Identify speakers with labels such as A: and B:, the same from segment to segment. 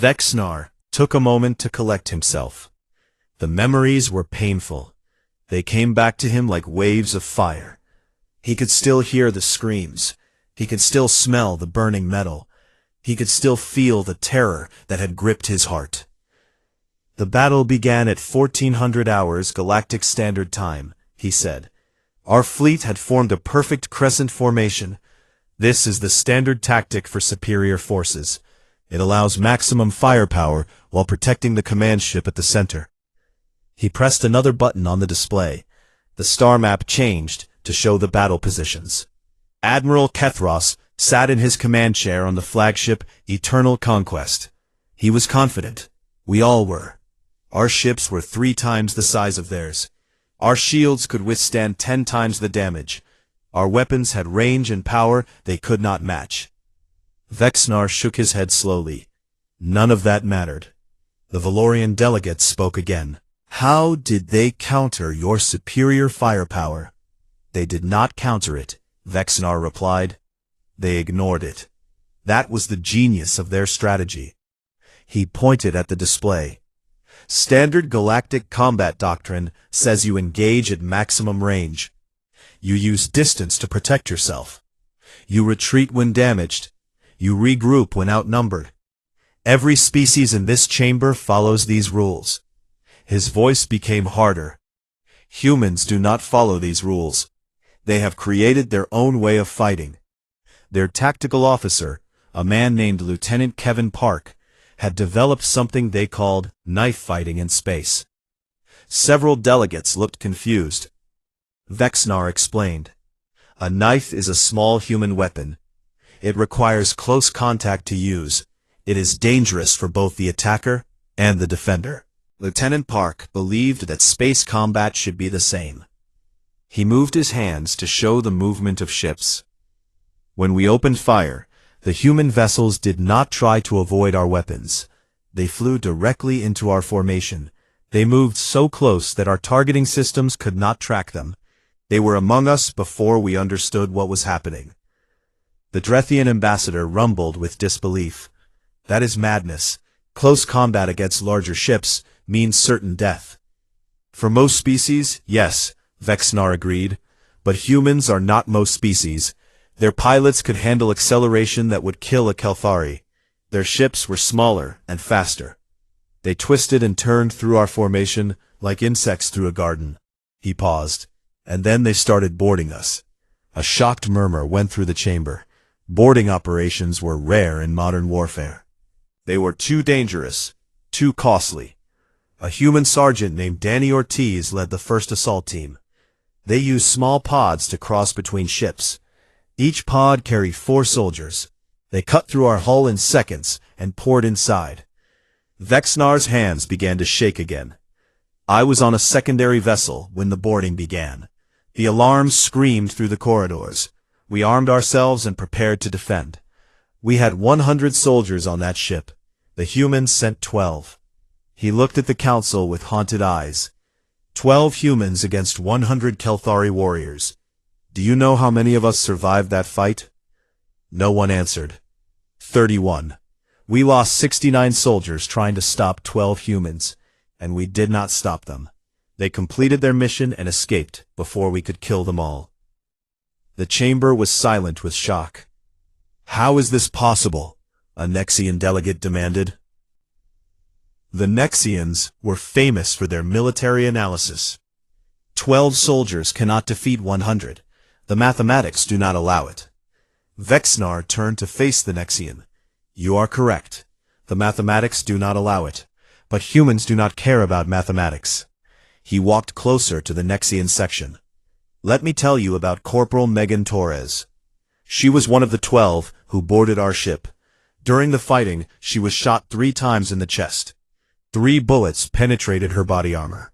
A: Vexnar took a moment to collect himself. The memories were painful. They came back to him like waves of fire. He could still hear the screams. He could still smell the burning metal. He could still feel the terror that had gripped his heart. The battle began at 1400 hours Galactic Standard Time, he said. Our fleet had formed a perfect crescent formation. This is the standard tactic for superior forces. It allows maximum firepower while protecting the command ship at the center. He pressed another button on the display. The star map changed to show the battle positions. Admiral Kethros sat in his command chair on the flagship Eternal Conquest. He was confident. We all were. Our ships were 3 times the size of theirs. Our shields could withstand 10 times the damage. Our weapons had range and power they could not match. Vexnar shook his head slowly. None of that mattered. The Valorian delegate spoke again. How did they counter your superior firepower? They did not counter it, Vexnar replied. They ignored it. That was the genius of their strategy. He pointed at the display. Standard Galactic Combat Doctrine says you engage at maximum range. You use distance to protect yourself. You retreat when damaged. You regroup when outnumbered. Every species in this chamber follows these rules. His voice became harder. Humans do not follow these rules. They have created their own way of fighting. Their tactical officer, a man named Lieutenant Kevin Park, had developed something they called knife fighting in space. Several delegates looked confused. Vexnar explained. A knife is a small human weapon. It requires close contact to use. It is dangerous for both the attacker and the defender. Lieutenant Park believed that space combat should be the same. He moved his hands to show the movement of ships. When we opened fire, the human vessels did not try to avoid our weapons. They flew directly into our formation. They moved so close that our targeting systems could not track them. They were among us before we understood what was happening. The Drethian ambassador rumbled with disbelief. That is madness. Close combat against larger ships means certain death. For most species, yes, Vexnar agreed, but humans are not most species. Their pilots could handle acceleration that would kill a Kelthari. Their ships were smaller and faster. They twisted and turned through our formation like insects through a garden. He paused, and then they started boarding us. A shocked murmur went through the chamber. Boarding operations were rare in modern warfare. They were too dangerous, too costly. A human sergeant named Danny Ortiz led the first assault team. They used small pods to cross between ships. Each pod carried 4 soldiers. They cut through our hull in seconds and poured inside. Vexnar's hands began to shake again. I was on a secondary vessel when the boarding began. The alarms screamed through the corridors. We armed ourselves and prepared to defend. We had 100 soldiers on that ship. The humans sent 12. He looked at the council with haunted eyes. 12 humans against 100 Kelthari warriors. Do you know how many of us survived that fight? No one answered. 31. We lost 69 soldiers trying to stop 12 humans, and we did not stop them. They completed their mission and escaped before we could kill them all. The chamber was silent with shock. How is this possible? A Nexian delegate demanded. The Nexians were famous for their military analysis. 12 soldiers cannot defeat 100. The mathematics do not allow it. Vexnar turned to face the Nexian. You are correct. The mathematics do not allow it. But humans do not care about mathematics. He walked closer to the Nexian section. Let me tell you about Corporal Megan Torres. She was one of the 12 who boarded our ship. During the fighting, she was shot 3 times in the chest. 3 bullets penetrated her body armor.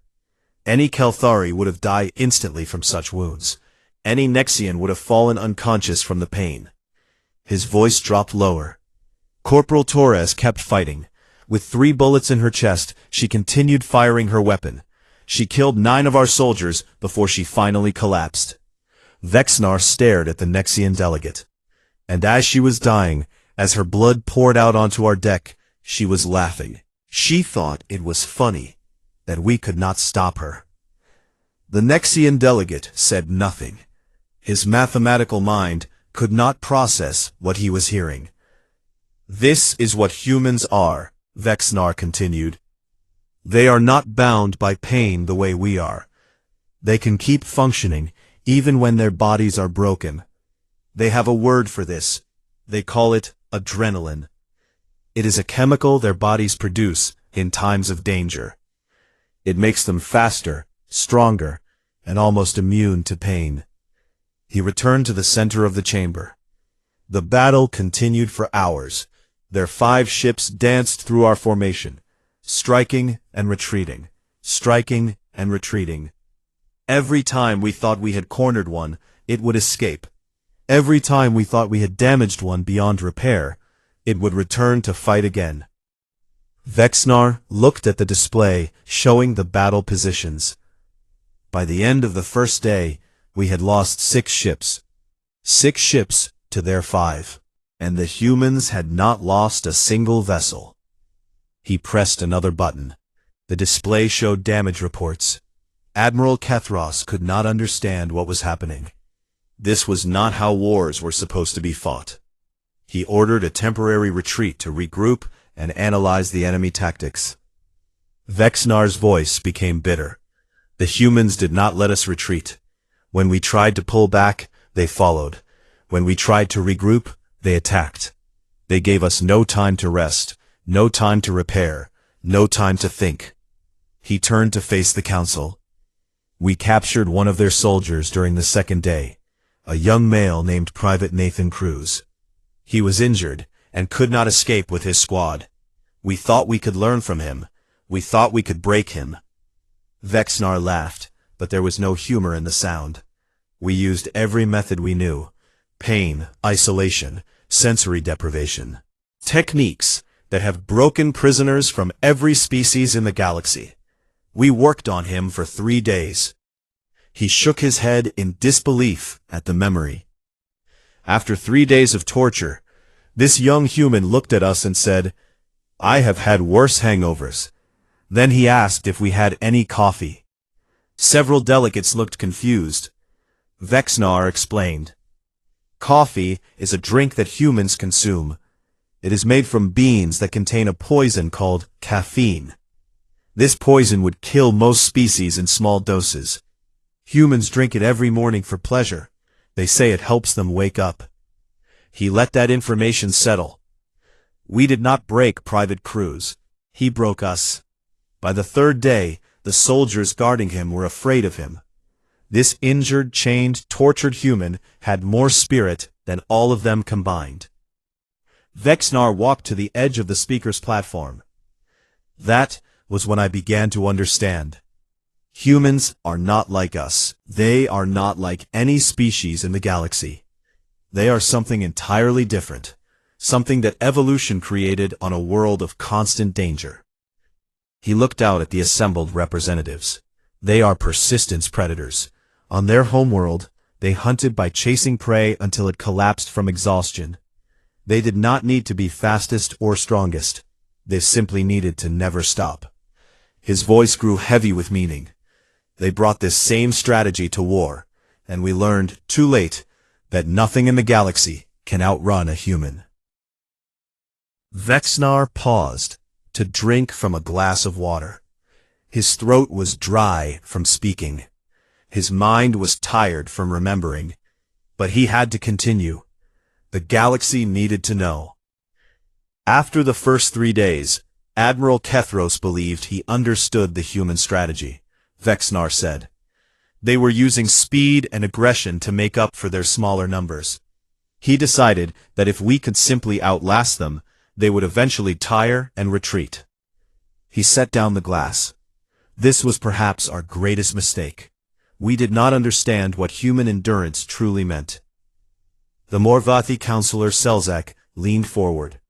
A: Any Kelthari would have died instantly from such wounds. Any Nexian would have fallen unconscious from the pain. His voice dropped lower. Corporal Torres kept fighting. With 3 bullets in her chest, she continued firing her weapon. She killed 9 of our soldiers before she finally collapsed. Vexnar stared at the Nexian delegate. And as she was dying, as her blood poured out onto our deck, She was laughing. She thought it was funny that we could not stop her. The Nexian delegate said nothing. His mathematical mind could not process what he was hearing. "This is what humans are," Vexnar continued. "They are not bound by pain the way we are. They can keep functioning even when their bodies are broken. They have a word for this. They call it adrenaline. It is a chemical their bodies produce in times of danger. It makes them faster, stronger, and almost immune to pain." He returned to the center of the chamber. The battle continued for hours. Their 5 ships danced through our formation, striking and retreating, striking and retreating. Every time we thought we had cornered one, it would escape. Every time we thought we had damaged one beyond repair, it would return to fight again. Vexnar looked at the display showing the battle positions. By the end of the first day, we had lost 6 ships. 6 ships to their 5. And the humans had not lost a single vessel. He pressed another button. The display showed damage reports. Admiral Kethros could not understand what was happening. This was not how wars were supposed to be fought. He ordered a temporary retreat to regroup and analyze the enemy tactics. Vexnar's voice became bitter. The humans did not let us retreat. When we tried to pull back, they followed. When we tried to regroup, they attacked. They gave us no time to rest, no time to repair, no time to think. He turned to face the council. We captured one of their soldiers during the second day, a young male named Private Nathan Cruz. He was injured and could not escape with his squad. We thought we could learn from him. We thought we could break him. Vexnar laughed, but there was no humor in the sound. We used every method we knew. Pain, isolation, sensory deprivation. Techniques that have broken prisoners from every species in the galaxy. We worked on him for 3 days. He shook his head in disbelief at the memory. After 3 days of torture, this young human looked at us and said, "I have had worse hangovers." Then he asked if we had any coffee. Several delegates looked confused. Vexnar explained. Coffee is a drink that humans consume. It is made from beans that contain a poison called caffeine. This poison would kill most species in small doses. Humans drink it every morning for pleasure. They say it helps them wake up. He let that information settle. We did not break Private Cruz. He broke us. By the 3rd day, the soldiers guarding him were afraid of him. This injured, chained, tortured human had more spirit than all of them combined. Vexnar walked to the edge of the speaker's platform. That was when I began to understand. Humans are not like us. They are not like any species in the galaxy. They are something entirely different, something that evolution created on a world of constant danger. He looked out at the assembled representatives. They are persistence predators. On their homeworld, they hunted by chasing prey until it collapsed from exhaustion. They did not need to be fastest or strongest. They simply needed to never stop. His voice grew heavy with meaning. They brought this same strategy to war, and we learned, too late, that nothing in the galaxy can outrun a human. Vexnar paused to drink from a glass of water. His throat was dry from speaking. His mind was tired from remembering, but he had to continue. The galaxy needed to know. After the first 3 days, Admiral Kethros believed he understood the human strategy. Vexnar said. They were using speed and aggression to make up for their smaller numbers. He decided that if we could simply outlast them, they would eventually tire and retreat. He set down the glass. This was perhaps our greatest mistake. We did not understand what human endurance truly meant. The Morvathi counselor Selzak leaned forward.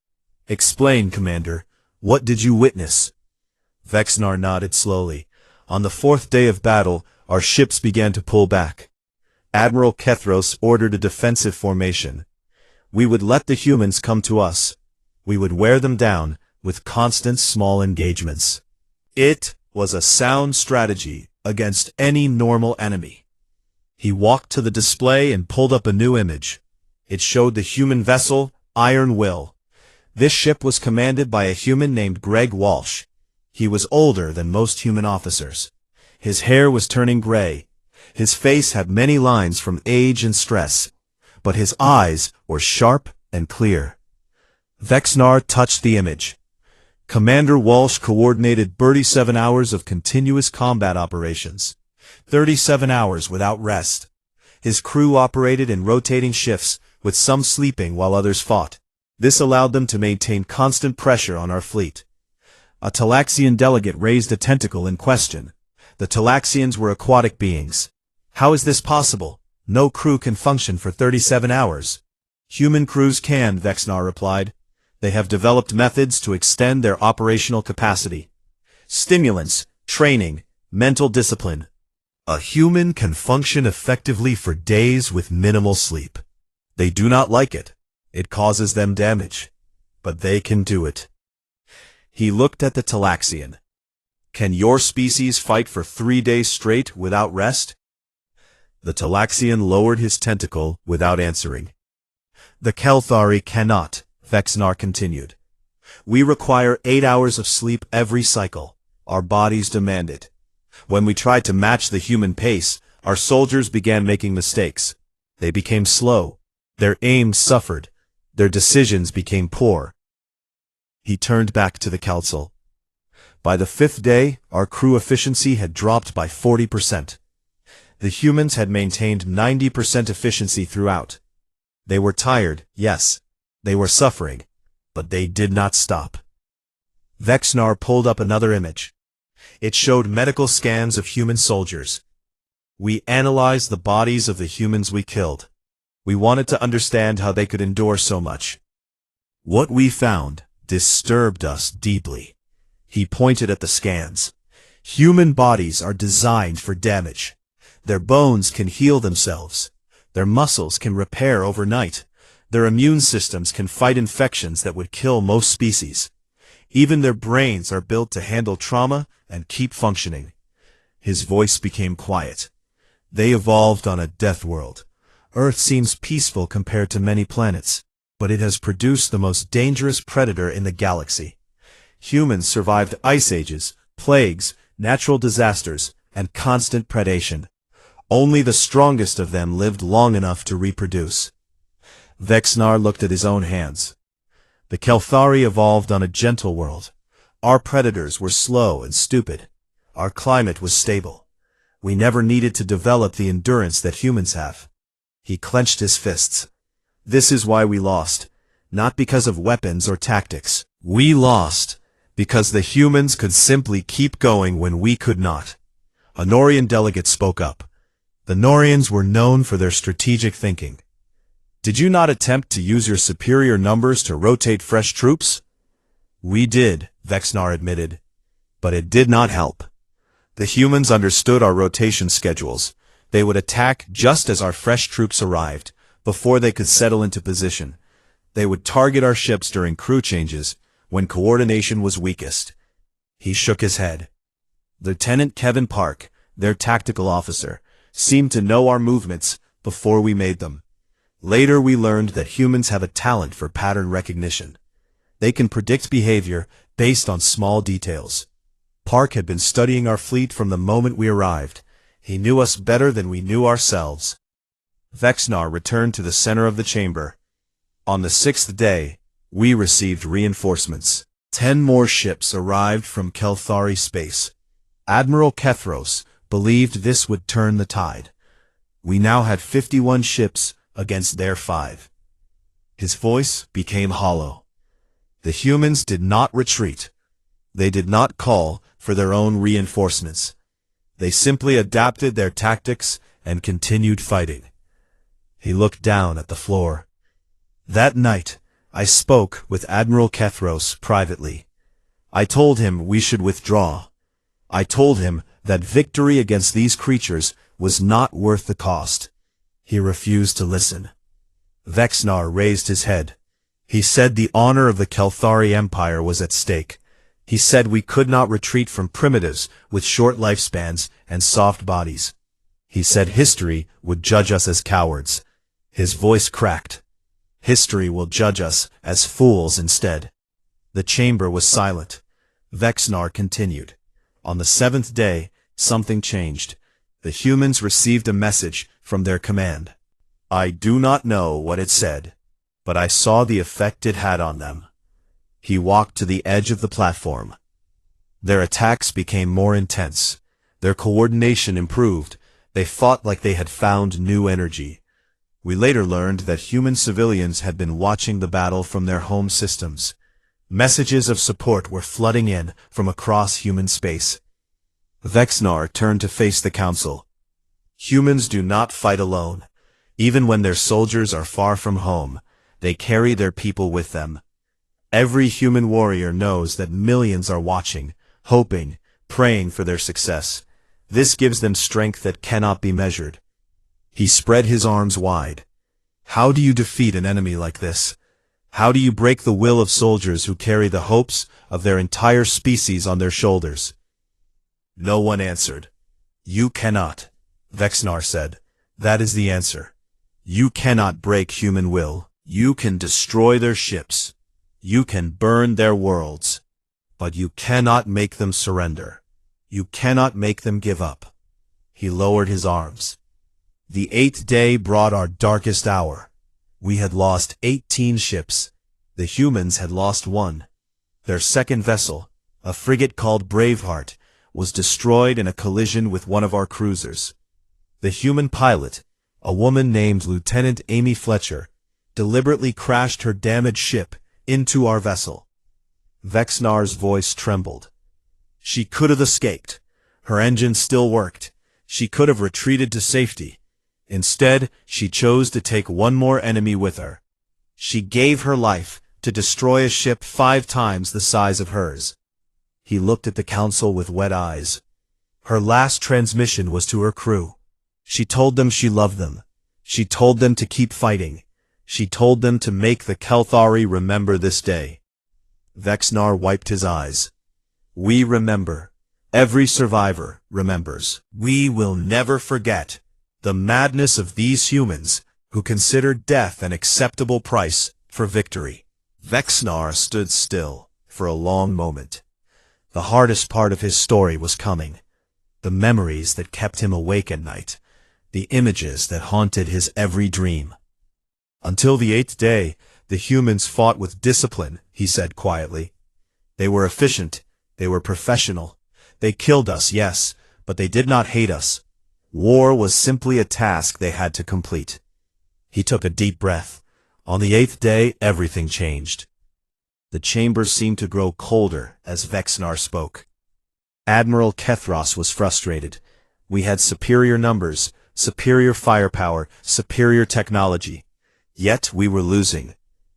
A: Explain, Commander. What did you witness? Vexnar nodded slowly. On the 4th day of battle, our ships began to pull back. Admiral Kethros ordered a defensive formation. We would let the humans come to us. We would wear them down, with constant small engagements. It was a sound strategy against any normal enemy. He walked to the display and pulled up a new image. It showed the human vessel, Iron Will. This ship was commanded by a human named Greg Walsh. He was older than most human officers. His hair was turning gray. His face had many lines from age and stress, but his eyes were sharp and clear. Vexnar touched the image. Commander Walsh coordinated 37 hours of continuous combat operations. 37 hours without rest. His crew operated in rotating shifts, with some sleeping while others fought. This allowed them to maintain constant pressure on our fleet. A Talaxian delegate raised a tentacle in question. The Talaxians were aquatic beings. How is this possible? No crew can function for 37 hours. Human crews can, Vexnar replied. They have developed methods to extend their operational capacity. Stimulants, training, mental discipline. A human can function effectively for days with minimal sleep. They do not like it. It causes them damage. But they can do it. He looked at the Talaxian. Can your species fight for 3 days straight without rest? The Talaxian lowered his tentacle without answering. The Kelthari cannot, Vexnar continued. We require 8 hours of sleep every cycle. Our bodies demand it. When we tried to match the human pace, our soldiers began making mistakes. They became slow. Their aim suffered. Their decisions became poor. He turned back to the council. By the 5th day, our crew efficiency had dropped by 40%. The humans had maintained 90% efficiency throughout. They were tired, yes. They were suffering, but they did not stop. Vexnar pulled up another image. It showed medical scans of human soldiers. We analyzed the bodies of the humans we killed. We wanted to understand how they could endure so much. What we found disturbed us deeply. He pointed at the scans. Human bodies are designed for damage. Their bones can heal themselves. Their muscles can repair overnight. Their immune systems can fight infections that would kill most species. Even their brains are built to handle trauma and keep functioning. His voice became quiet. They evolved on a death world. Earth seems peaceful compared to many planets, but it has produced the most dangerous predator in the galaxy. Humans survived ice ages, plagues, natural disasters, and constant predation. Only the strongest of them lived long enough to reproduce. Vexnar looked at his own hands. The Kelthari evolved on a gentle world. Our predators were slow and stupid. Our climate was stable. We never needed to develop the endurance that humans have. He clenched his fists. This is why we lost. Not because of weapons or tactics. We lost because the humans could simply keep going when we could not. A Norian delegate spoke up. The Norians were known for their strategic thinking. Did you not attempt to use your superior numbers to rotate fresh troops? We did, Vexnar admitted. But it did not help. The humans understood our rotation schedules. They would attack just as our fresh troops arrived, before they could settle into position. They would target our ships during crew changes, when coordination was weakest. He shook his head. Lieutenant Kevin Park, their tactical officer, seemed to know our movements before we made them. Later we learned that humans have a talent for pattern recognition. They can predict behavior based on small details. Park had been studying our fleet from the moment we arrived. He knew us better than we knew ourselves. Vexnar returned to the center of the chamber. On the 6th day, we received reinforcements. 10 more ships arrived from Kelthari space. Admiral Kethros believed this would turn the tide. We now had 51 ships against their 5. His voice became hollow. The humans did not retreat. They did not call for their own reinforcements. They simply adapted their tactics and continued fighting. He looked down at the floor. That night, I spoke with Admiral Kethros privately. I told him we should withdraw. I told him that victory against these creatures was not worth the cost. He refused to listen. Vexnar raised his head. He said the honor of the Kelthari Empire was at stake. He said we could not retreat from primitives with short lifespans and soft bodies. He said history would judge us as cowards. His voice cracked. History will judge us as fools instead. The chamber was silent. Vexnar continued. On the seventh day, something changed. The humans received a message from their command. I do not know what it said, but I saw the effect it had on them. He walked to the edge of the platform. Their attacks became more intense. Their coordination improved. They fought like they had found new energy. We later learned that human civilians had been watching the battle from their home systems. Messages of support were flooding in from across human space. Vexnar turned to face the council. Humans do not fight alone. Even when their soldiers are far from home, they carry their people with them. Every human warrior knows that millions are watching, hoping, praying for their success. This gives them strength that cannot be measured. He spread his arms wide. How do you defeat an enemy like this? How do you break the will of soldiers who carry the hopes of their entire species on their shoulders? No one answered. You cannot, Vexnar said. That is the answer. You cannot break human will. You can destroy their ships. You can burn their worlds. But you cannot make them surrender. You cannot make them give up. He lowered his arms. The 8th day brought our darkest hour. We had lost 18 ships. The humans had lost 1. Their second vessel, a frigate called Braveheart, was destroyed in a collision with one of our cruisers. The human pilot, a woman named Lieutenant Amy Fletcher, deliberately crashed her damaged ship into our vessel. Vexnar's voice trembled. She could have escaped. Her engine still worked. She could have retreated to safety. Instead, she chose to take one more enemy with her. She gave her life to destroy a ship 5 times the size of hers. He looked at the council with wet eyes. Her last transmission was to her crew. She told them she loved them. She told them to keep fighting. She told them to make the Kelthari remember this day. Vexnar wiped his eyes. We remember. Every survivor remembers. We will never forget the madness of these humans who considered death an acceptable price for victory. Vexnar stood still for a long moment. The hardest part of his story was coming. The memories that kept him awake at night. The images that haunted his every dream. Until the 8th day, the humans fought with discipline, he said quietly. They were efficient. They were professional. They killed us, yes, but they did not hate us. War was simply a task they had to complete. He took a deep breath. On the 8th day, everything changed. The chamber seemed to grow colder as Vexnar spoke. Admiral Kethros was frustrated. We had superior numbers, superior firepower, superior technology. Yet we were losing.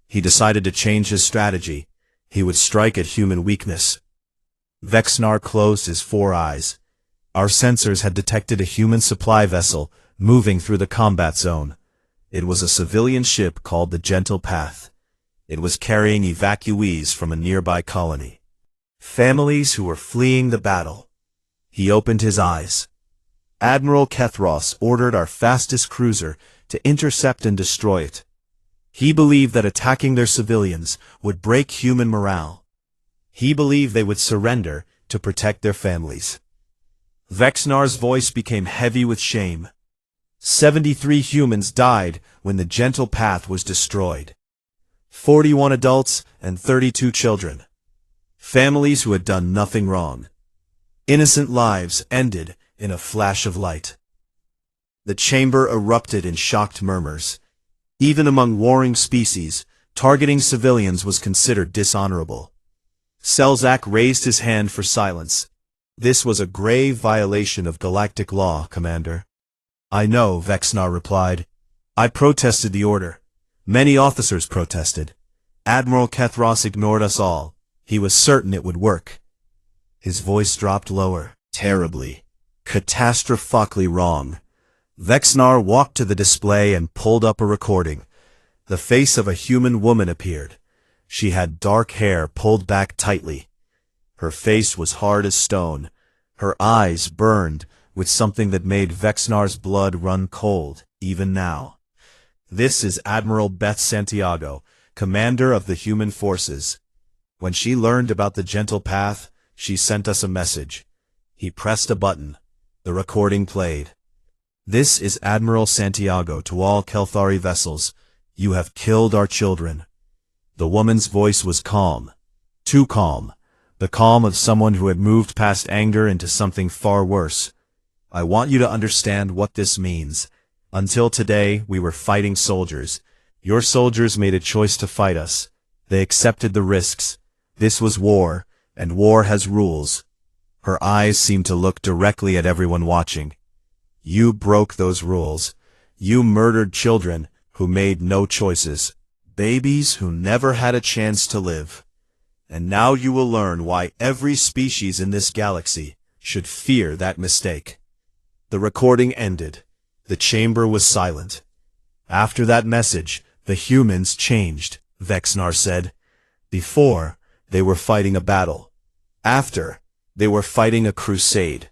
A: He decided to change his strategy. He would strike at human weakness. Vexnar closed his 4 eyes. Our sensors had detected a human supply vessel moving through the combat zone. It was a civilian ship called the Gentle Path. It was carrying evacuees from a nearby colony. Families who were fleeing the battle. He opened his eyes. Admiral Kethros ordered our fastest cruiser to intercept and destroy it. He believed that attacking their civilians would break human morale. He believed they would surrender to protect their families. Vexnar's voice became heavy with shame. 73 humans died when the Gentle Path was destroyed. 41 adults and 32 children. Families who had done nothing wrong. Innocent lives ended in a flash of light. The chamber erupted in shocked murmurs. Even among warring species, targeting civilians was considered dishonorable. Selzak raised his hand for silence. This was a grave violation of galactic law, Commander. I know, Vexnar replied. I protested the order. Many officers protested. Admiral Kethros ignored us all. He was certain it would work. His voice dropped lower. Terribly. Catastrophically wrong. Vexnar walked to the display and pulled up a recording. The face of a human woman appeared. She had dark hair pulled back tightly. Her face was hard as stone. Her eyes burned with something that made Vexnar's blood run cold, even now. This is Admiral Beth Santiago, commander of the human forces. When she learned about the gentle path, she sent us a message. He pressed a button. The recording played. This is Admiral Santiago to all Kelthari vessels. You have killed our children. The woman's voice was calm. Too calm. The calm of someone who had moved past anger into something far worse. I want you to understand what this means. Until today, we were fighting soldiers. Your soldiers made a choice to fight us. They accepted the risks. This was war, and war has rules. Her eyes seemed to look directly at everyone watching. You broke those rules. You murdered children who made no choices. Babies who never had a chance to live. And now you will learn why every species in this galaxy should fear that mistake. The recording ended. The chamber was silent. After that message, the humans changed, Vexnar said. Before, they were fighting a battle. After, they were fighting a crusade.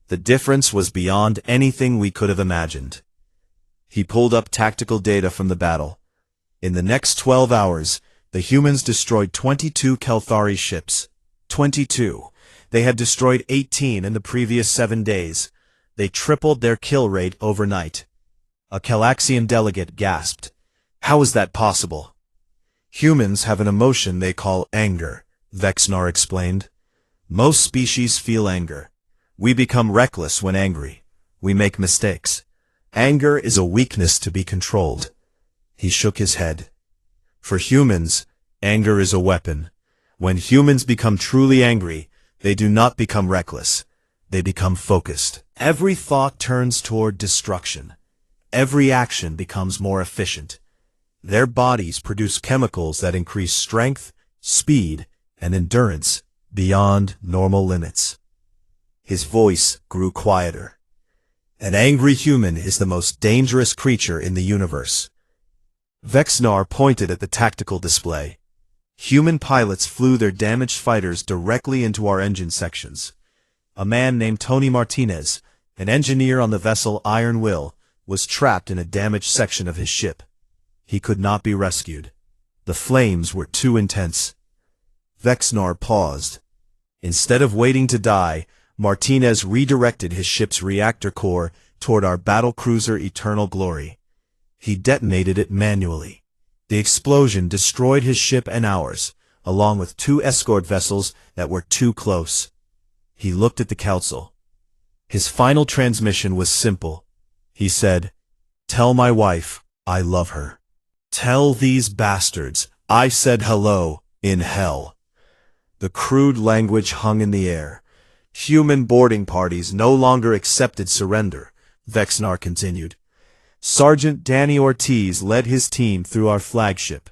A: The difference was beyond anything we could have imagined. He pulled up tactical data from the battle. In the next 12 hours, the humans destroyed 22 Kelthari ships. 22. They had destroyed 18 in the previous 7 days. They tripled their kill rate overnight. A Calaxian delegate gasped. How is that possible? Humans have an emotion they call anger, Vexnar explained. Most species feel anger. We become reckless when angry. We make mistakes. Anger is a weakness to be controlled. He shook his head. For humans, anger is a weapon. When humans become truly angry, they do not become reckless. They become focused. Every thought turns toward destruction. Every action becomes more efficient. Their bodies produce chemicals that increase strength, speed, and endurance beyond normal limits. His voice grew quieter. An angry human is the most dangerous creature in the universe. Vexnar pointed at the tactical display. Human pilots flew their damaged fighters directly into our engine sections. A man named Tony Martinez, an engineer on the vessel Iron Will, was trapped in a damaged section of his ship. He could not be rescued. The flames were too intense. Vexnar paused. Instead of waiting to die, Martinez redirected his ship's reactor core toward our battlecruiser Eternal Glory. He detonated it manually. The explosion destroyed his ship and ours, along with 2 escort vessels that were too close. He looked at the council. His final transmission was simple. He said, "Tell my wife I love her. Tell these bastards I said hello in hell." The crude language hung in the air. Human boarding parties no longer accepted surrender, Vexnar continued. Sergeant Danny Ortiz led his team through our flagship.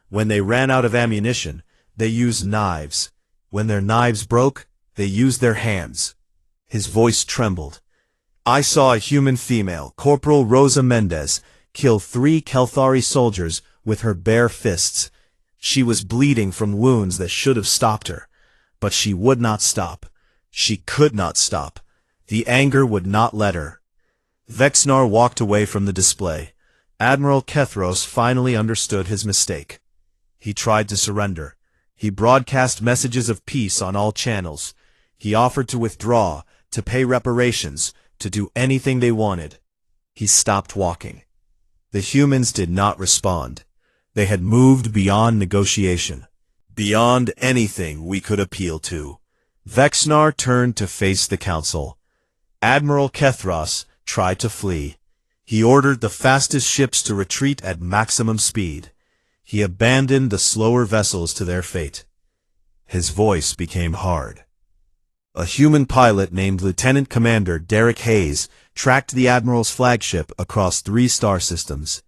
A: When they ran out of ammunition, they used knives. When their knives broke, they used their hands. His voice trembled. I saw a human female, Corporal Rosa Mendez, kill 3 Kelthari soldiers with her bare fists. She was bleeding from wounds that should have stopped her. But she would not stop. She could not stop. The anger would not let her. Vexnar walked away from the display. Admiral Kethros finally understood his mistake. He tried to surrender. He broadcast messages of peace on all channels. He offered to withdraw, to pay reparations, to do anything they wanted. He stopped walking. The humans did not respond. They had moved beyond negotiation, beyond anything we could appeal to. Vexnar turned to face the council. Admiral Kethros tried to flee. He ordered the fastest ships to retreat at maximum speed. He abandoned the slower vessels to their fate. His voice became hard. A human pilot named Lieutenant Commander Derek Hayes tracked the Admiral's flagship across 3 star systems.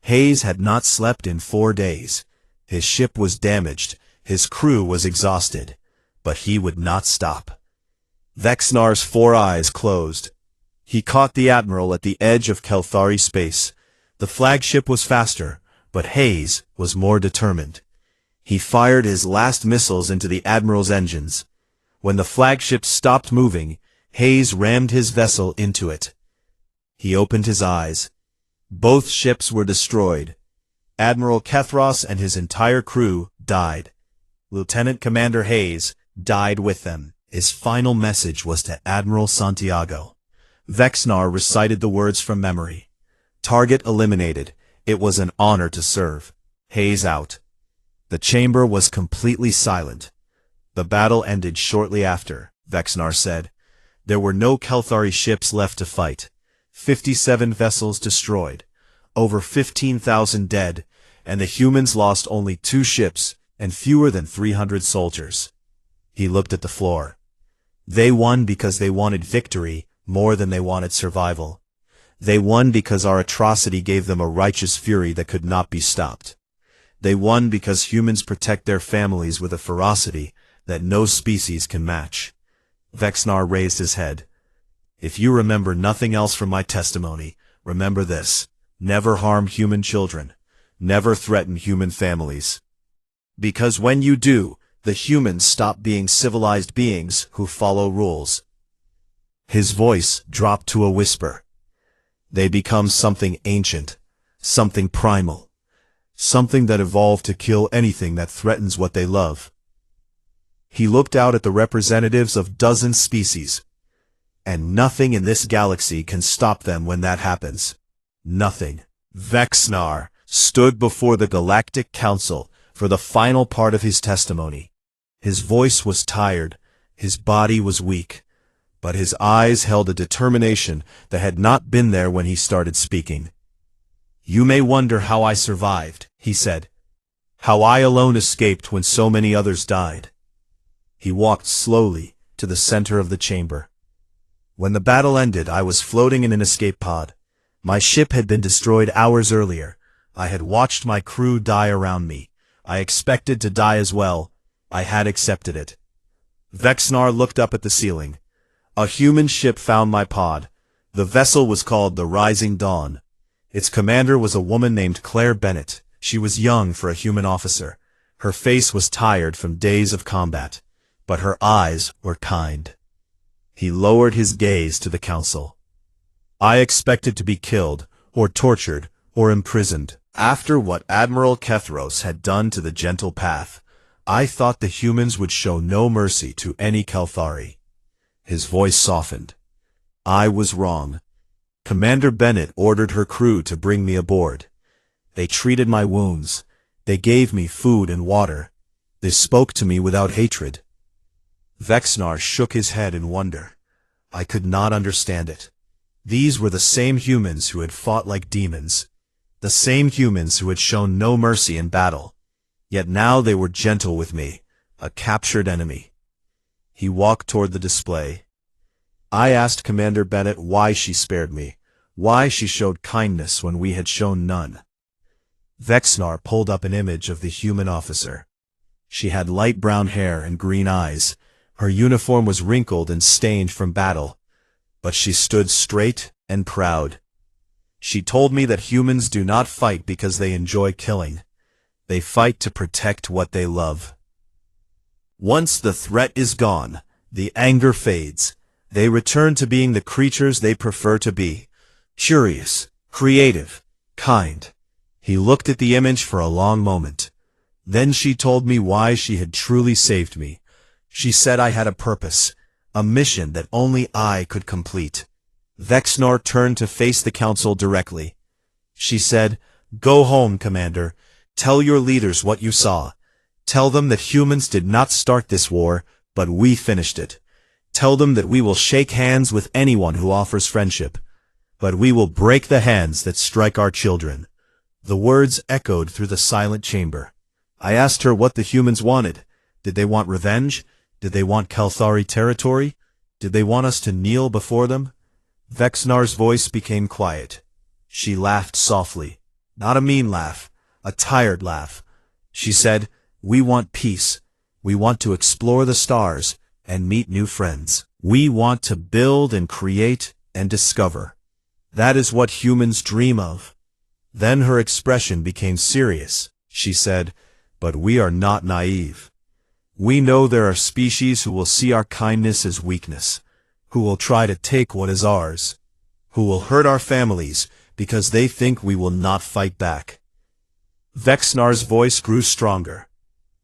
A: Hayes had not slept in 4 days. His ship was damaged. His crew was exhausted. But he would not stop. Vexnar's 4 eyes closed. He caught the Admiral at the edge of Kelthari space. The flagship was faster, but Hayes was more determined. He fired his last missiles into the Admiral's engines. When the flagship stopped moving, Hayes rammed his vessel into it. He opened his eyes. Both ships were destroyed. Admiral Kethros and his entire crew died. Lieutenant Commander Hayes died with them. His final message was to Admiral Santiago. Vexnar recited the words from memory. Target eliminated. It was an honor to serve. Hayes out. The chamber was completely silent. The battle ended shortly after, Vexnar said. There were no Kelthari ships left to fight. 57 vessels destroyed. Over 15,000 dead, and the humans lost only 2 ships and fewer than 300 soldiers. He looked at the floor. They won because they wanted victory more than they wanted survival. They won because our atrocity gave them a righteous fury that could not be stopped. They won because humans protect their families with a ferocity that no species can match. Vexnar raised his head. If you remember nothing else from my testimony, remember this. Never harm human children. Never threaten human families. Because when you do, the humans stop being civilized beings who follow rules. His voice dropped to a whisper. They become something ancient, something primal, something that evolved to kill anything that threatens what they love. He looked out at the representatives of dozens species, and nothing in this galaxy can stop them when that happens. Nothing. Vexnar stood before the Galactic Council for the final part of his testimony. His voice was tired, his body was weak, but his eyes held a determination that had not been there when he started speaking. You may wonder how I survived, he said. How I alone escaped when so many others died. He walked slowly to the center of the chamber. When the battle ended, I was floating in an escape pod. My ship had been destroyed hours earlier. I had watched my crew die around me. I expected to die as well. I had accepted it. Vexnar looked up at the ceiling. A human ship found my pod. The vessel was called the Rising Dawn. Its commander was a woman named Claire Bennett. She was young for a human officer. Her face was tired from days of combat, but her eyes were kind. He lowered his gaze to the council. I expected to be killed, or tortured, or imprisoned. After what Admiral Kethros had done to the Gentle Path, I thought the humans would show no mercy to any Kelthari. His voice softened. I was wrong. Commander Bennett ordered her crew to bring me aboard. They treated my wounds. They gave me food and water. They spoke to me without hatred. Vexnar shook his head in wonder. I could not understand it. These were the same humans who had fought like demons. The same humans who had shown no mercy in battle. Yet now they were gentle with me, a captured enemy. He walked toward the display. I asked Commander Bennett why she spared me, why she showed kindness when we had shown none. Vexnar pulled up an image of the human officer. She had light brown hair and green eyes. Her uniform was wrinkled and stained from battle, but she stood straight and proud. She told me that humans do not fight because they enjoy killing. They fight to protect what they love. Once the threat is gone, the anger fades. They return to being the creatures they prefer to be. Curious, creative, kind. He looked at the image for a long moment. Then she told me why she had truly saved me. She said I had a purpose, a mission that only I could complete. Vexnar turned to face the council directly. She said, Go home, Commander. Tell your leaders what you saw. Tell them that humans did not start this war, but we finished it. Tell them that we will shake hands with anyone who offers friendship, but we will break the hands that strike our children. The words echoed through the silent chamber. I asked her what the humans wanted. Did they want revenge? Did they want Kelthari territory? Did they want us to kneel before them? Vexnar's voice became quiet. She laughed softly. Not a mean laugh, a tired laugh. She said, We want peace. We want to explore the stars and meet new friends. We want to build and create and discover. That is what humans dream of. Then her expression became serious. She said, But we are not naive. We know there are species who will see our kindness as weakness, who will try to take what is ours, who will hurt our families because they think we will not fight back. Vexnar's voice grew stronger.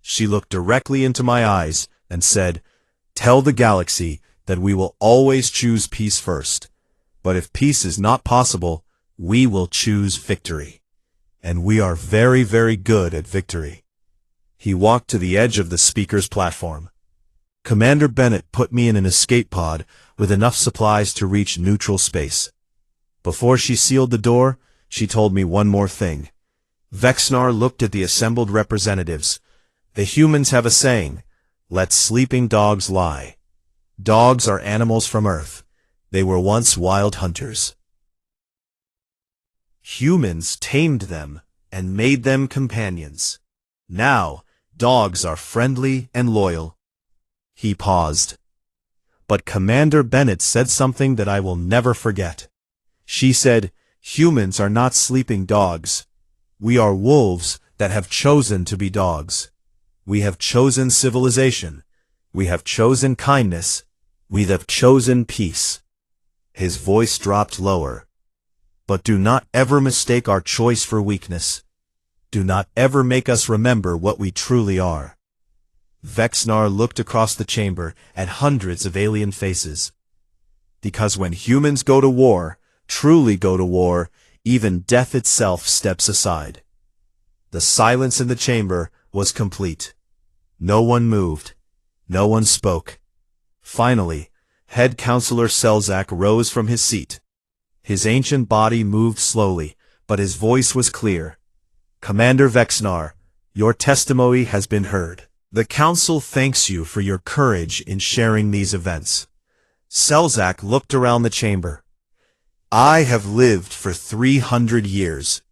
A: She looked directly into my eyes and said, "Tell the galaxy that we will always choose peace first. But if peace is not possible, we will choose victory. And we are very, very good at victory." He walked to the edge of the speaker's platform. Commander Bennett put me in an escape pod with enough supplies to reach neutral space. Before she sealed the door, she told me one more thing. Vexnar looked at the assembled representatives. "The humans have a saying, 'Let sleeping dogs lie.' Dogs are animals from Earth. They were once wild hunters. Humans tamed them and made them companions. Now, dogs are friendly and loyal." He paused. But Commander Bennett said something that I will never forget. She said, "Humans are not sleeping dogs. We are wolves that have chosen to be dogs. We have chosen civilization. We have chosen kindness. We have chosen peace." His voice dropped lower. "But do not ever mistake our choice for weakness. Do not ever make us remember what we truly are." Vexnar looked across the chamber at hundreds of alien faces. "Because when humans go to war, truly go to war, even death itself steps aside." The silence in the chamber was complete. No one moved. No one spoke. Finally, Head Counselor Selzak rose from his seat. His ancient body moved slowly, but his voice was clear. "Commander Vexnar, your testimony has been heard. The Council thanks you for your courage in sharing these events." Selzak looked around the chamber. "I have lived for 300 years.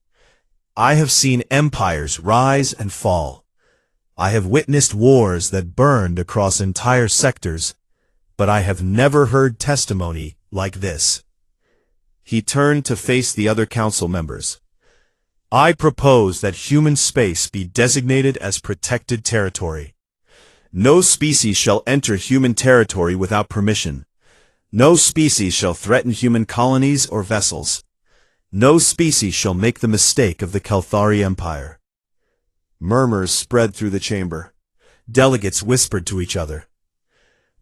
A: I have seen empires rise and fall. I have witnessed wars that burned across entire sectors, but I have never heard testimony like this." He turned to face the other council members. "I propose that human space be designated as protected territory. No species shall enter human territory without permission. No species shall threaten human colonies or vessels. No species shall make the mistake of the Kelthari Empire." Murmurs spread through the chamber. Delegates whispered to each other.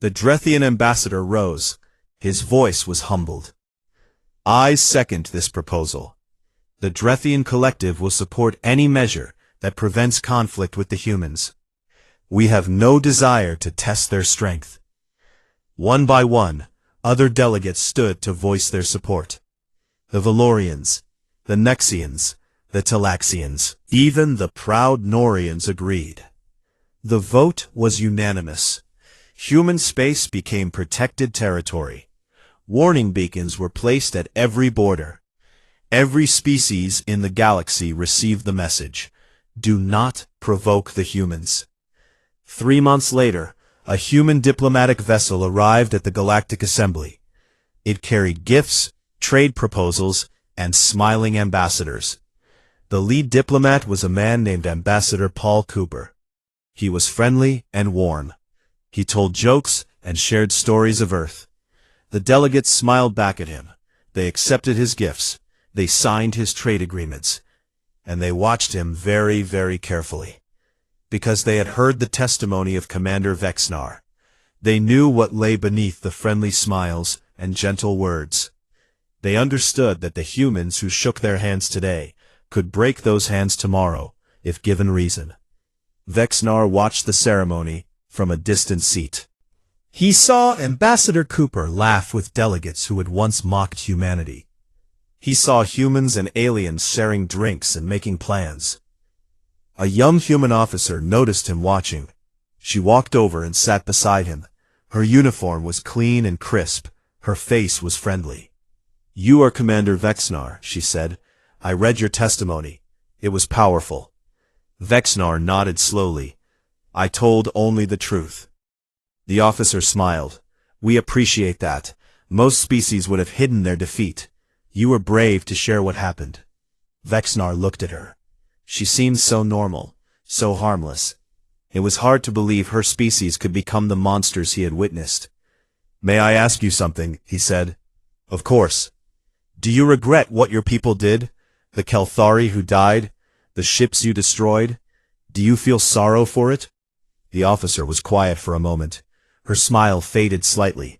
A: The Drethian ambassador rose. His voice was humbled. "I second this proposal. The Drethian collective will support any measure that prevents conflict with the humans. We have no desire to test their strength." One by one, other delegates stood to voice their support. The Valorians, the Nexians, the Talaxians, even the proud Norians agreed. The vote was unanimous. Human space became protected territory. Warning beacons were placed at every border. Every species in the galaxy received the message: "Do not provoke the humans." 3 months later, a human diplomatic vessel arrived at the Galactic Assembly. It carried gifts, trade proposals, and smiling ambassadors. The lead diplomat was a man named Ambassador Paul Cooper. He was friendly and warm. He told jokes and shared stories of Earth. The delegates smiled back at him. They accepted his gifts. They signed his trade agreements. And they watched him very, very carefully. Because they had heard the testimony of Commander Vexnar. They knew what lay beneath the friendly smiles and gentle words. They understood that the humans who shook their hands today could break those hands tomorrow, if given reason. Vexnar watched the ceremony from a distant seat. He saw Ambassador Cooper laugh with delegates who had once mocked humanity. He saw humans and aliens sharing drinks and making plans. A young human officer noticed him watching. She walked over and sat beside him. Her uniform was clean and crisp. Her face was friendly. "You are Commander Vexnar," she said. "I read your testimony. It was powerful." Vexnar nodded slowly. "I told only the truth." The officer smiled. "We appreciate that. Most species would have hidden their defeat. You were brave to share what happened." Vexnar looked at her. She seemed so normal, so harmless. It was hard to believe her species could become the monsters he had witnessed. "May I ask you something?" he said. "Of course. Do you regret what your people did? The Kelthari who died? The ships you destroyed? Do you feel sorrow for it?" The officer was quiet for a moment. Her smile faded slightly.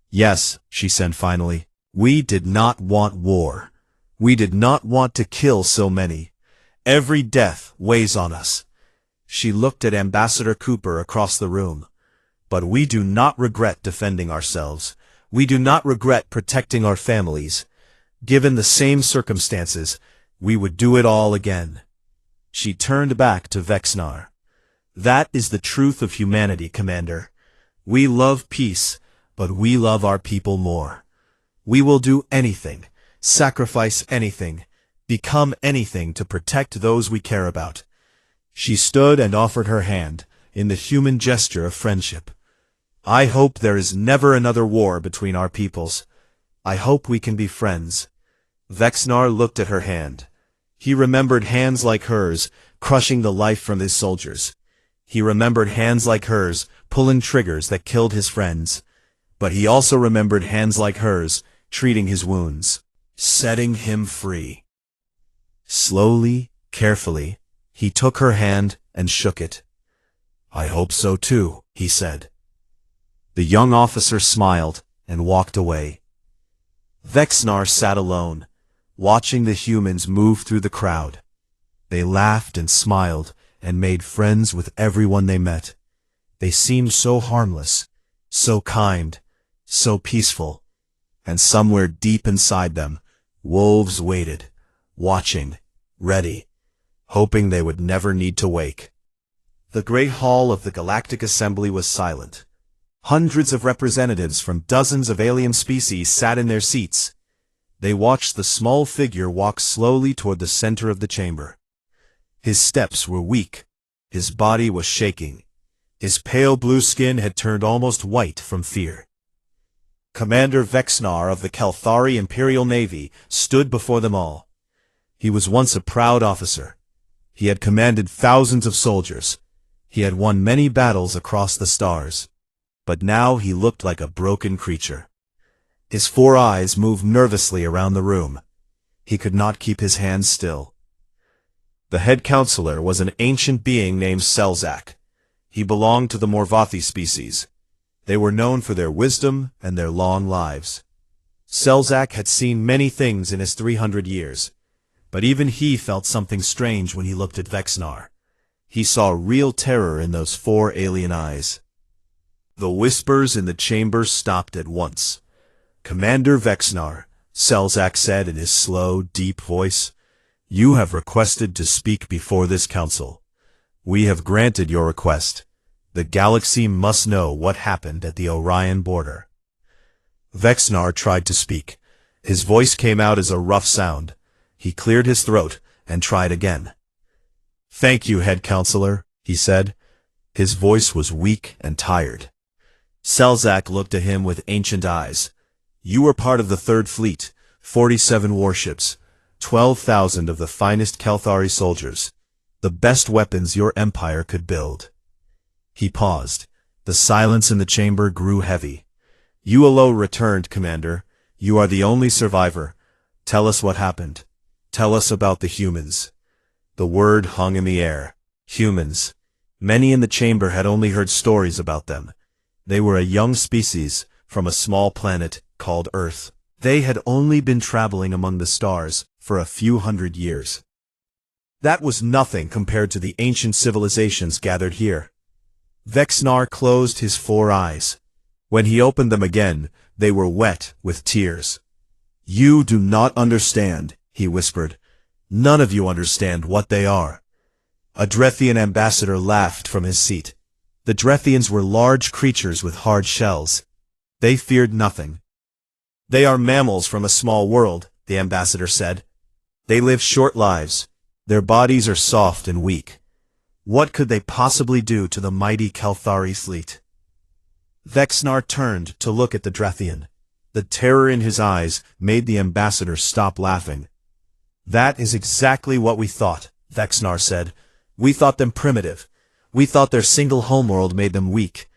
A: "Yes," she said finally. "We did not want war. We did not want to kill so many. Every death weighs on us." She looked at Ambassador Cooper across the room. "But we do not regret defending ourselves. We do not regret protecting our families. Given the same circumstances, we would do it all again." She turned back to Vexnar. "That is the truth of humanity, Commander. We love peace, but we love our people more. We will do anything, sacrifice anything, become anything to protect those we care about." She stood and offered her hand, in the human gesture of friendship. "I hope there is never another war between our peoples. I hope we can be friends." Vexnar looked at her hand. He remembered hands like hers, crushing the life from his soldiers. He remembered hands like hers, pulling triggers that killed his friends. But he also remembered hands like hers, treating his wounds, setting him free. Slowly, carefully, he took her hand and shook it. "I hope so too," he said. The young officer smiled and walked away. Vexnar sat alone, watching the humans move through the crowd. They laughed and smiled and made friends with everyone they met. They seemed so harmless, so kind, so peaceful, and somewhere deep inside them, wolves waited, watching, ready, hoping they would never need to wake. The great hall of the Galactic Assembly was silent. Hundreds of representatives from dozens of alien species sat in their seats. They watched the small figure walk slowly toward the center of the chamber. His steps were weak. His body was shaking. His pale blue skin had turned almost white from fear. Commander Vexnar of the Kelthari Imperial Navy stood before them all. He was once a proud officer. He had commanded thousands of soldiers. He had won many battles across the stars. But now he looked like a broken creature. His 4 eyes moved nervously around the room. He could not keep his hands still. The head counselor was an ancient being named Selzak. He belonged to the Morvathi species. They were known for their wisdom and their long lives. Selzak had seen many things in his 300 years, but even he felt something strange when he looked at Vexnar. He saw real terror in those 4 alien eyes. The whispers in the chamber stopped at once. "Commander Vexnar," Selzak said in his slow, deep voice, "you have requested to speak before this council. We have granted your request. The galaxy must know what happened at the Orion border." Vexnar tried to speak. His voice came out as a rough sound. He cleared his throat and tried again. "Thank you, head counselor," he said. His voice was weak and tired. Selzak looked at him with ancient eyes. "You were part of the Third Fleet, 47 warships, 12,000 of the finest Kelthari soldiers, the best weapons your empire could build." He paused. The silence in the chamber grew heavy. "You alone returned, Commander. You are the only survivor. Tell us what happened. Tell us about the humans." The word hung in the air. Humans. Many in the chamber had only heard stories about them. They were a young species from a small planet called Earth. They had only been traveling among the stars for a few hundred years. That was nothing compared to the ancient civilizations gathered here. Vexnar closed his 4 eyes. When he opened them again, they were wet with tears. "You do not understand," he whispered. "None of you understand what they are." A Drethian ambassador laughed from his seat. The Drethians were large creatures with hard shells. They feared nothing. "They are mammals from a small world," the ambassador said. "They live short lives. Their bodies are soft and weak. What could they possibly do to the mighty Kelthari fleet?" Vexnar turned to look at the Drethian. The terror in his eyes made the ambassador stop laughing. "That is exactly what we thought," Vexnar said. We thought them primitive. We thought their single homeworld made them weak.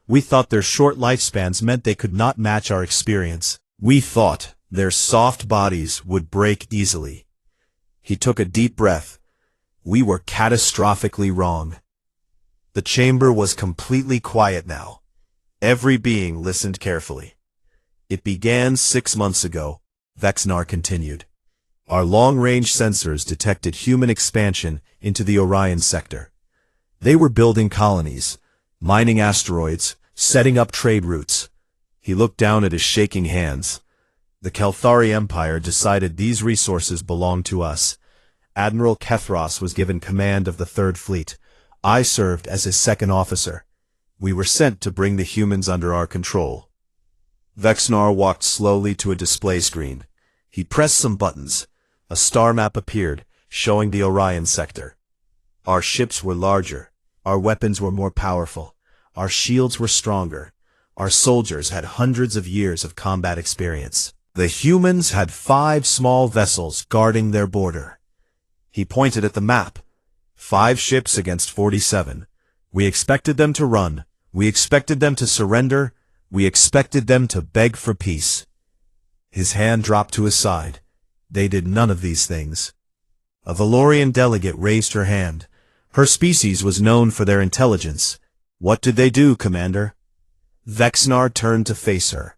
A: We thought their short lifespans meant they could not match our experience. We thought their soft bodies would break easily. He took a deep breath. We were catastrophically wrong. The chamber was completely quiet now. Every being listened carefully. It began 6 months ago, Vexnar continued. Our long-range sensors detected human expansion into the Orion sector. They were building colonies, mining asteroids, setting up trade routes. He looked down at his shaking hands. The Kelthari Empire decided these resources belonged to us. Admiral Kethros was given command of the Third Fleet. I served as his second officer. We were sent to bring the humans under our control. Vexnar walked slowly to a display screen. He pressed some buttons. A star map appeared, showing the Orion sector. Our ships were larger. Our weapons were more powerful. Our shields were stronger. Our soldiers had hundreds of years of combat experience. The humans had 5 small vessels guarding their border. He pointed at the map. 5 ships against 47. We expected them to run. We expected them to surrender. We expected them to beg for peace. His hand dropped to his side. They did none of these things. A Valorian delegate raised her hand. Her species was known for their intelligence. What did they do, Commander? Vexnar turned to face her.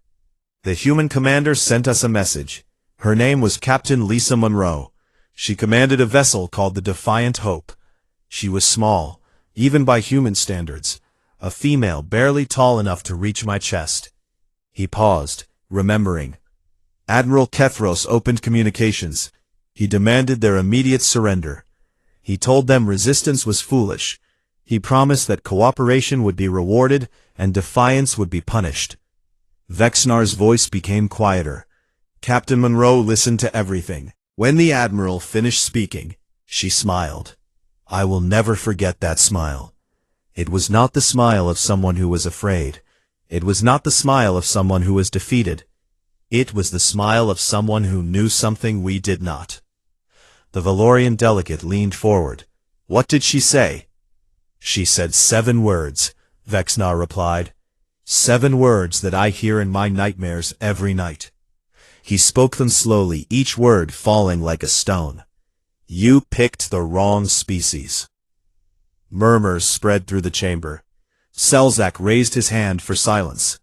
A: The human commander sent us a message. Her name was Captain Lisa Monroe. She commanded a vessel called the Defiant Hope. She was small, even by human standards, a female barely tall enough to reach my chest. He paused, remembering. Admiral Kethros opened communications. He demanded their immediate surrender. He told them resistance was foolish. He promised that cooperation would be rewarded and defiance would be punished. Vexnar's voice became quieter. Captain Monroe listened to everything. When the Admiral finished speaking, she smiled. I will never forget that smile. It was not the smile of someone who was afraid. It was not the smile of someone who was defeated. It was the smile of someone who knew something we did not. The Valorian delegate leaned forward. What did she say? She said 7 words, Vexnar replied. 7 words that I hear in my nightmares every night. He spoke them slowly, each word falling like a stone. You picked the wrong species. Murmurs spread through the chamber. Selzak raised his hand for silence.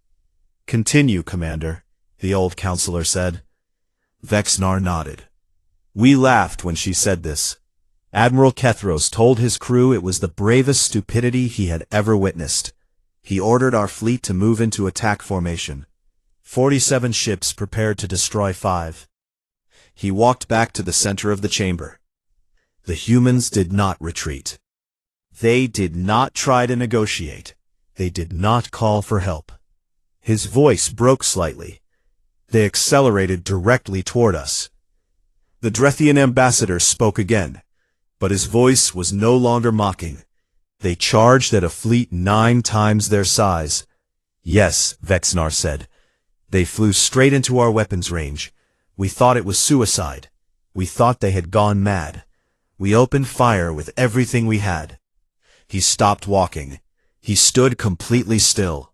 A: Continue, Commander, the old counselor said. Vexnar nodded. We laughed when she said this. Admiral Kethros told his crew it was the bravest stupidity he had ever witnessed. He ordered our fleet to move into attack formation. 47 ships prepared to destroy 5. He walked back to the center of the chamber. The humans did not retreat. They did not try to negotiate. They did not call for help. His voice broke slightly. They accelerated directly toward us. The Drethian ambassador spoke again, but his voice was no longer mocking. They charged at a fleet 9 times their size. Yes, Vexnar said. They flew straight into our weapons range. We thought it was suicide. We thought they had gone mad. We opened fire with everything we had. He stopped walking. He stood completely still.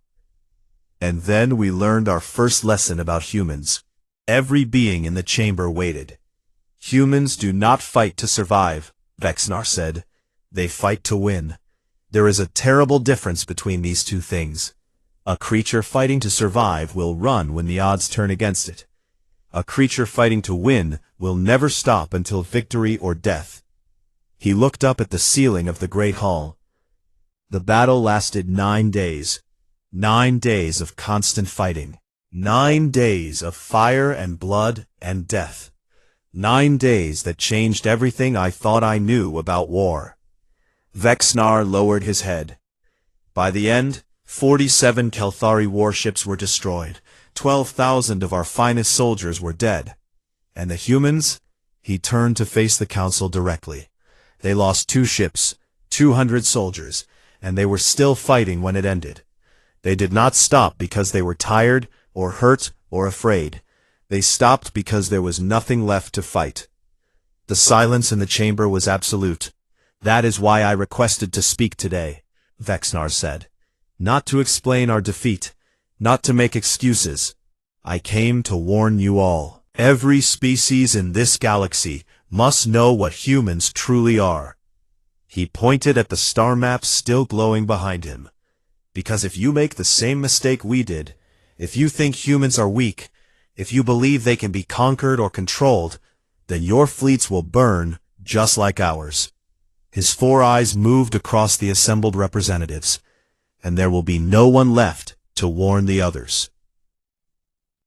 A: And then we learned our first lesson about humans. Every being in the chamber waited. Humans do not fight to survive, Vexnar said. They fight to win. There is a terrible difference between these two things. A creature fighting to survive will run when the odds turn against it. A creature fighting to win will never stop until victory or death. He looked up at the ceiling of the great hall. The battle lasted 9 days. 9 days of constant fighting. 9 days of fire and blood and death. 9 days that changed everything I thought I knew about war. Vexnar lowered his head. By the end, 47 Kelthari warships were destroyed. 12,000 of our finest soldiers were dead. And the humans? He turned to face the council directly. They lost 2 ships, 200 soldiers, and they were still fighting when it ended. They did not stop because they were tired, or hurt, or afraid. They stopped because there was nothing left to fight. The silence in the chamber was absolute. That is why I requested to speak today, Vexnar said. Not to explain our defeat, not to make excuses. I came to warn you all. Every species in this galaxy must know what humans truly are. He pointed at the star maps still glowing behind him. Because if you make the same mistake we did, if you think humans are weak, if you believe they can be conquered or controlled, then your fleets will burn just like ours. His 4 eyes moved across the assembled representatives, and there will be no one left to warn the others.